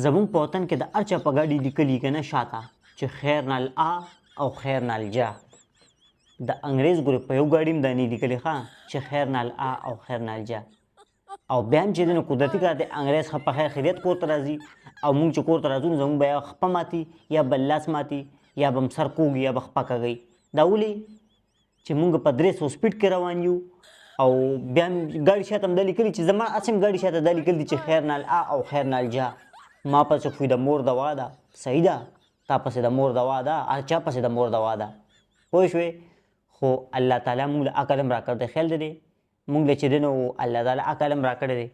زمونږ په وطن کې د هر چا په ګاډي لیکلي که نه شاته چې خیر نال آ او خیر نال جا. د انګریز ګورې په یو ګاډي هم دا نه لیکلي ښه چې خیر نال آ او خیر نال جا. او بیا هم چې دی نو قدرتي کار دی انګریز ښه په خیر خیریت کور ته راځي او موږ چې کور ته راځو نو زموږ به یا خپه ماتي یا به لاس ماتي یا به هم سر کوږي یا به خپه کږئ. دا ولې چې موږ په 300 سپیډ کې روان یو او بیا هم ګاډي شاته هم دا لیکلي چې زما هسې هم ګاډي شاته دا لیکلي دي چې خیر نال آ او خیر نال جا. ما پسې خو د مور دوا ده صحیح ده، تا پسې د مور دوا ده، هر چا پسې د مور دوا ده. پوه شوې؟ خو الله تعالی موږ له عقل هم راکړ دی، خیال دی دی موږ له چې دی نو الله تعالی عقل هم راکړی دی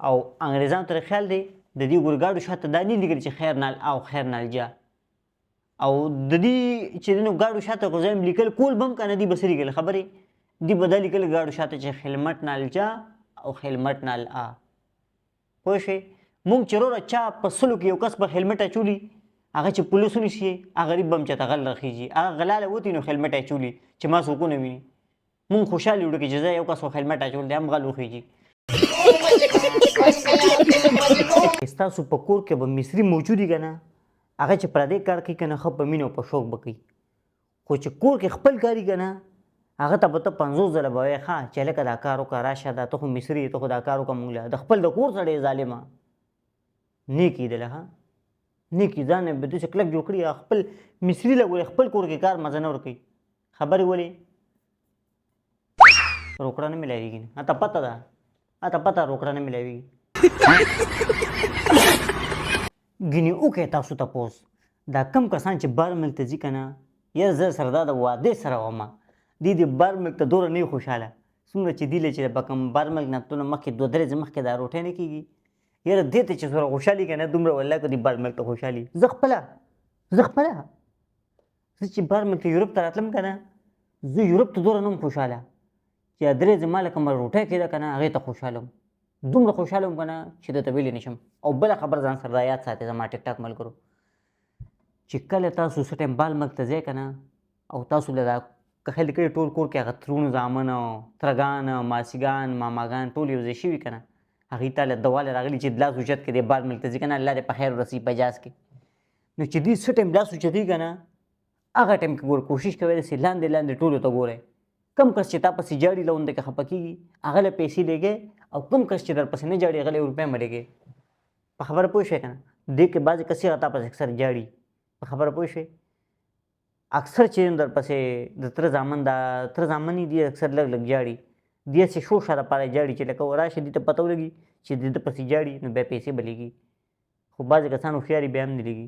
او انګریزانو ته خیال دی د دې ګورې ګاډو شاته دا نه لیکلي چې خیر نال آ او خیر نال جا. او د دې چې دی نو ګاډو شاته خو زه هم لیکل کول به هم که نه دي به څه لیکل خبرې دي به دا لیکل ګاډو شاته چې خلمټ نال جا او خلمټ نال آ. پوه شوې؟ مونږ چې وروره چا په سلو کې یو کس به هیلمټ اچولي هغه چې پولیس ونیسي هغه غریب به هم چېرته غل راخېږي هغه غلاله وتي نو هیلمټ اچولي چې ما څوک ونه ویني. مونږ خوشحال یو چې زه یو کس خو هیلمټ اچول دی هم غل وخېږي. ستاسو په کور کې به مصري موجود وي که نه هغه چې پردی کار کوي که نه ښه په مینه او په شوق به کوي. خو چې کور کې خپل کاري که نه هغه ته به ته 50 ځله به وایې ښه چې هلکه دا کار وکړه راشه دا ته خو مصري ته خو دا کار وکړه مونږ له د خپل د کور سړی ظالمه نه کېدله ها نه کي ځان به داسې کلک جوړ کړي خپل مصري له ګورې خپل کور کې کار مزه نه ورکوي. خبرې ولې روکړه نه میلاویږي نه اته پته ده اته پته روکړه نه میلاویږي. ګینې وکړئ تاسو تپوس دا کم کسان چې بار ملک ته ځي که نه یا زه سره دا د واده سره ومه دې د بار ملک ته دومره نه خوشحاله څومره چې دی له چې په کوم بار ملک نه تونه مخکې 2 درې مخکې دا روټۍ نه کېږي یاره دې ته چې سره خوشحالي که نه دومره والله که دې بار ملک ته خوشحالي. زه خپله زه چې بار ملک ته یورپ ته راتلم که نه زه یورپ ته دومره نه وم خوشحاله چې درې زما له کومه روټۍ کېده که نه هغې ته خوشحاله وم دومره خوشحاله وم که نه چې درته ویلی نه شم. او بله خبر ځان سره دا یاد ساتئ زما ټیک ټاک ملګرو چې کله تاسو څه ټایم بال ملک ته ځئ که نه او تاسو له دا خیال کړي ټول کور کې هغه ترونو زامن ترګان ماسیګان ماماګان ټول یو ځای شوي که نه هغې ته له دواله راغلي چې لاس اوچت کړي د بال ملک ته ځي که نه الله دې په خیر ورسي په اجاز کې نو چې دوی څه ټایم لاس اوچتوي که نه هغه ټایم کې ګوره کوشش کوئ داسې لاندې لاندې ټولو ته ګورئ. کم کس چې تا پسې جاړي لونده کې خفه کېږي هغه له پیسې لېږئ او کم کس چې در پسې نه جاړي هغه له روپۍ مه لېږئ. په خبره پوه شوې که نه دې کې بعضې کسې هغه تا پسې اکثر جاړي. په خبره پوه شوې اکثر چې در پسې د تره زامن دا تره زامن دي اکثر لږ لږ جاړي دې هسې شوشه دپاره جاړي چې لکه راشي دې ته پته ولګي چې د ده پسې جاړي نو بیا پیسې به لېږي. خو بعضې کسان هوښیار بیا هم نه لېږي.